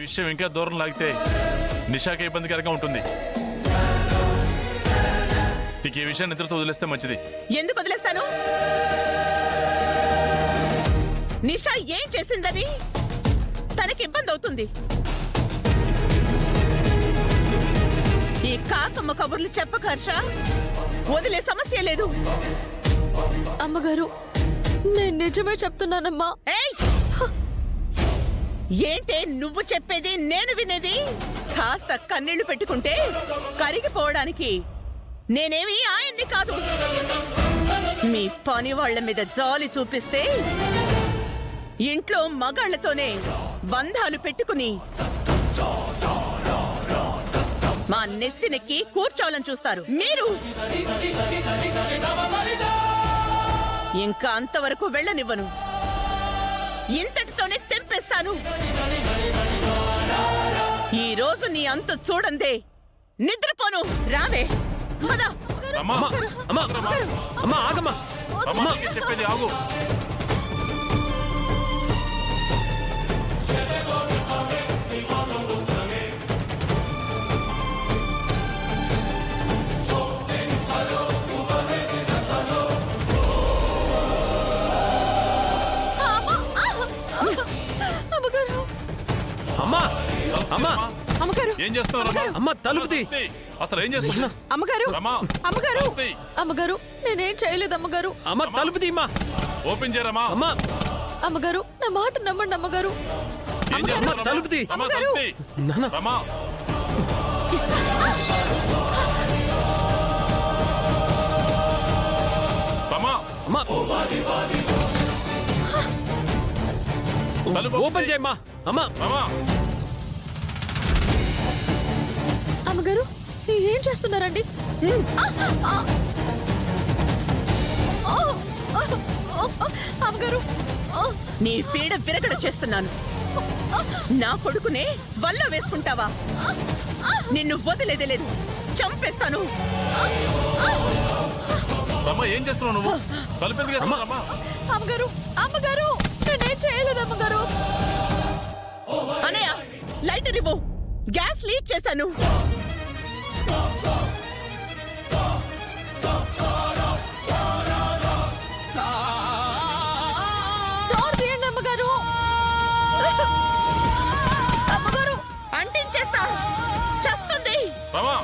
విషయం ఇంకా దూరం లాగితే నిషాకి ఇబ్బందికరంగా ఉంటుంది. ఇక ఈ విషయాన్ని నిద్రతో వదిలేస్తే మంచిది. ఎందుకు వదిలేస్తాను? నిషా ఏం చేసిందని తనకి ఇబ్బంది అవుతుంది. ఈ కాకమ్మ కబుర్లు చెప్పక హర్ష, వదిలే సమస్య లేదు. అమ్మగారు, నేను నిజమే చెప్తున్నానమ్మా. ఏయ్! ఏంటే నువ్వు చెప్పేది నేను వినేది? కాస్త కన్నీళ్లు పెట్టుకుంటే కరిగిపోవడానికి నేనేమి ఆయన్ని కాదు. మీ పని వాళ్ల మీద జాలి చూపిస్తే ఇంట్లో మగాళ్లతోనే బంధాలు పెట్టుకుని మా నెత్తినెక్కి కూర్చోవాలని చూస్తారు మీరు. ఇంకా అంతవరకు వెళ్ళనివ్వను. ఇంతటితోనే తెంపేస్తాను. ఈ రోజు నీ అంతు చూడందే నిద్రపోను. రావే పద. చెప్పేది ఆగు. ఏం చేస్తావు? అమ్మ తలుపు తీ. అసలు ఏం చేస్తున్నా? అమ్మగారు, అమ్మగారు, అమ్మగారు, నేనేం చేయలేదు అమ్మగారు. అమ్మ తలుపు తీమ్మా. ఓపెన్ చేయరమ్మా. అమ్మా అమ్మగారు, నా మాట నమ్మండి అమ్మగారు. ఏం చేస్తున్నావు? తలుపు తీ. నాన్న రమా, రమా, అమ్మా తలుపు ఓపెన్ చేయమ్మా. అమ్మా రమా, అమ్మగారు, ఏం చేస్తున్నారండి? అమ్మగారు, నీ పీడ విరగడ చేస్తున్నాను. నా కొడుకునే వల్ల వేసుకుంటావా? నిన్ను వదిలేదే లేదు. చంపేస్తాను. రమా, ఏం చేస్తున్నావు నువ్వు? తలుపు ఎందుకు వేస్తున్నావు రమా? అమ్మగారు, అమ్మగారు, నేనేం చేయలేదు అమ్మగారు. అనయ్య, లైటర్ ఇవ్వు. గ్యాస్ లీక్ చేశాను. డోర్ తీయండి అమ్మగారు. అమ్మగారు, అంటించేస్తా. చస్తుంది. రమా,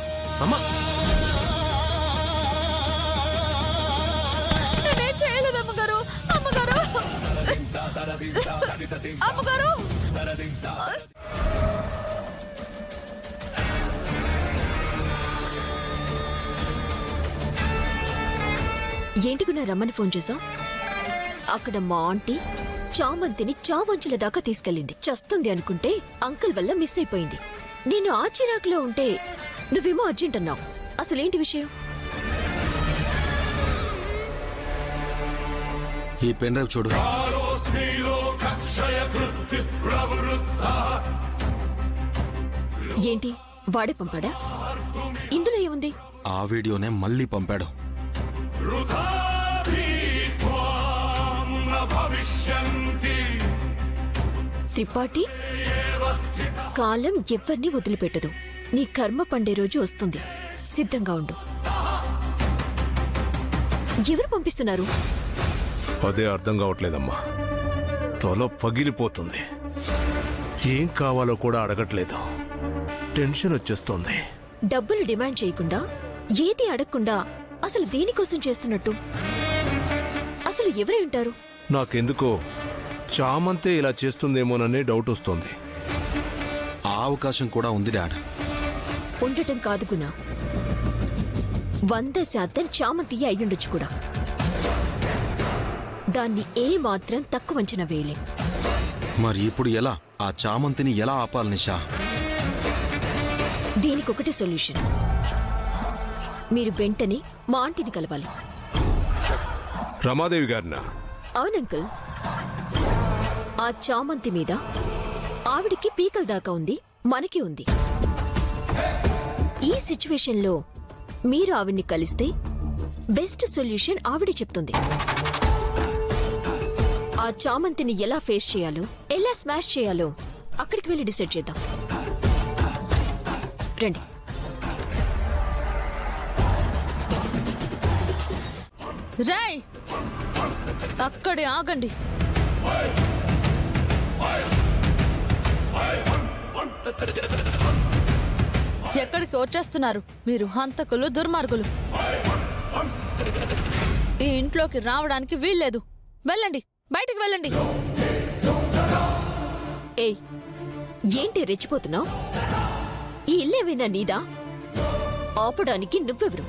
అమ్మా నేనేం చేయలేదు అమ్మగారు. అమ్మగారు, అమ్మగారు. ఏంటి గున్నా రమ్మని ఫోన్ చేశావు? అక్కడ మా ఆంటీ చామంతిని చావంచుల దాకా తీసుకెళ్ళింది. చస్తుంది అనుకుంటే అంకుల్ వల్ల మిస్ అయిపోయింది. నేను ఆ చిరాకులో ఉంటే నువ్వేమో అర్జెంట్ అన్నావు. అసలేంటి విషయం? ఈ పెన్ డ్రైవ్ చూడు. ఏంటి వాడే పంపాడా? ఇందులో ఏముంది? ఆ వీడియోనే మళ్ళీ పంపాడు. త్రిపాఠి, కాలం ఎవ్వరినీ వదిలిపెట్టదు. నీ కర్మ పండే రోజు వస్తుంది. సిద్ధంగా ఉండు. ఎవరు పంపిస్తున్నారు? అదే అర్థం కావట్లేదమ్మా. తల పగిలిపోతుంది. ఏం కావాలో కూడా అడగట్లేదు. టెన్షన్ వచ్చేస్తోంది. డబ్బులు డిమాండ్ చేయకుండా, ఏది అడగకుండా అసలు దేనికోసం చేస్తున్నట్టు? అసలు ఎవరై ఉంటారు? నాకెందుకో చామంతే ఇలా చేస్తుందేమోననే డౌట్ వస్తోంది. ఆ అవకాశం కూడా ఉంది డాడ్. ఉండటం కాదు గుణ, 100% చామంతియే అయ్యుండొచ్చు కూడా. దాన్ని ఏ మాత్రం తక్కువ అంచనా వేయలేం. మరి ఇప్పుడు ఎలా? ఆ చామంతిని ఎలా ఆపాలి నిషా? దీనికొకటి సొల్యూషన్. మీరు వెంటనే మా ఆంటీని కలవాలి. రమాదేవి గారినా? అవునంకుల్. ఆ చామంతి మీద ఆవిడికి పీకల దాకా ఉంది, మనకి ఉంది. ఈ సిచ్యువేషన్లో మీరు ఆవిడ్ని కలిస్తే బెస్ట్ సొల్యూషన్ ఆవిడ చెప్తుంది. ఆ చామంతిని ఎలా ఫేస్ చేయాలో, ఎలా స్మాష్ చేయాలో అక్కడికి వెళ్ళి డిసైడ్ చేద్దాం. రండి. రాయ్ అక్కడే ఆగండి. ఎక్కడికి వచ్చేస్తున్నారు మీరు? హంతకులు, దుర్మార్గులు. ఈ ఇంట్లోకి రావడానికి వీల్లేదు. వెళ్ళండి, బయటికి వెళ్ళండి. ఏయ్, ఏంటి రెచ్చిపోతున్నావు? ఈ ఇల్లేమైనా నీదా? ఆపడానికి నువ్వెవరు?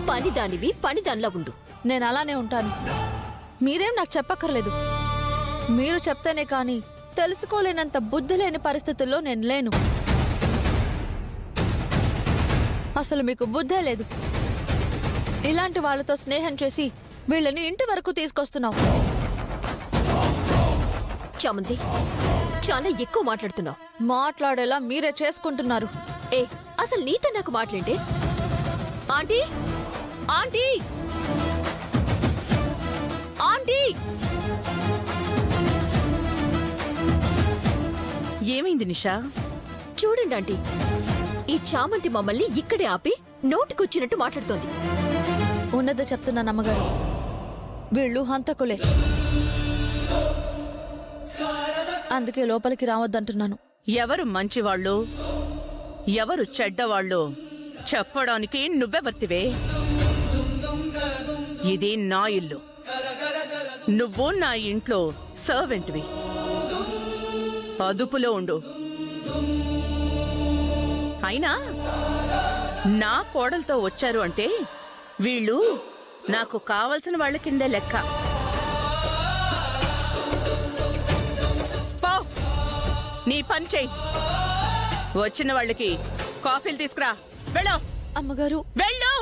పనిదానివి పనిదానిలా ఉండు. నేను అలానే ఉంటాను. మీరేం నాకు చెప్పక్కర్లేదు. మీరు చెప్తేనే కానీ తెలుసుకోలేనంత బుద్ధి లేని పరిస్థితుల్లో నేను లేను. అసలు మీకు బుద్ధే లేదు. ఇలాంటి వాళ్ళతో స్నేహం చేసి వీళ్ళని ఇంటి వరకు తీసుకొస్తున్నావు. చామంతి, చాలా ఎక్కువ మాట్లాడుతున్నావు. మాట్లాడేలా మీరే చేసుకుంటున్నారు. ఏ, అసలు నీతో నాకు మాట్లాడే? Aunty, aunty, aunty! ఏమైంది నిషా? చూడండి ఆంటీ, ఈ చామంతి మమ్మల్ని ఇక్కడే ఆపి నోటికొచ్చినట్టు మాట్లాడుతోంది. ఉన్నది చెప్తున్నాను అమ్మగారు. వీళ్ళు హంతకులే. అందుకే లోపలికి రావద్దంటున్నాను. ఎవరు మంచివాళ్ళు, ఎవరు చెడ్డవాళ్ళు చెప్పడానికి నువ్వెవర్తివే? ఇది నా ఇల్లు. నువ్వు నా ఇంట్లో సర్వెంట్వి. అదుపులో ఉండు. అయినా నా కోడలతో వచ్చారు అంటే వీళ్ళు నాకు కావలసిన వాళ్ళ కిందే లెక్క. పో, నీ పని చెయ్యి. వచ్చిన వాళ్ళకి కాఫీలు తీసుకురా. వెళ్ళు అమ్మగారు, వెళ్ళు.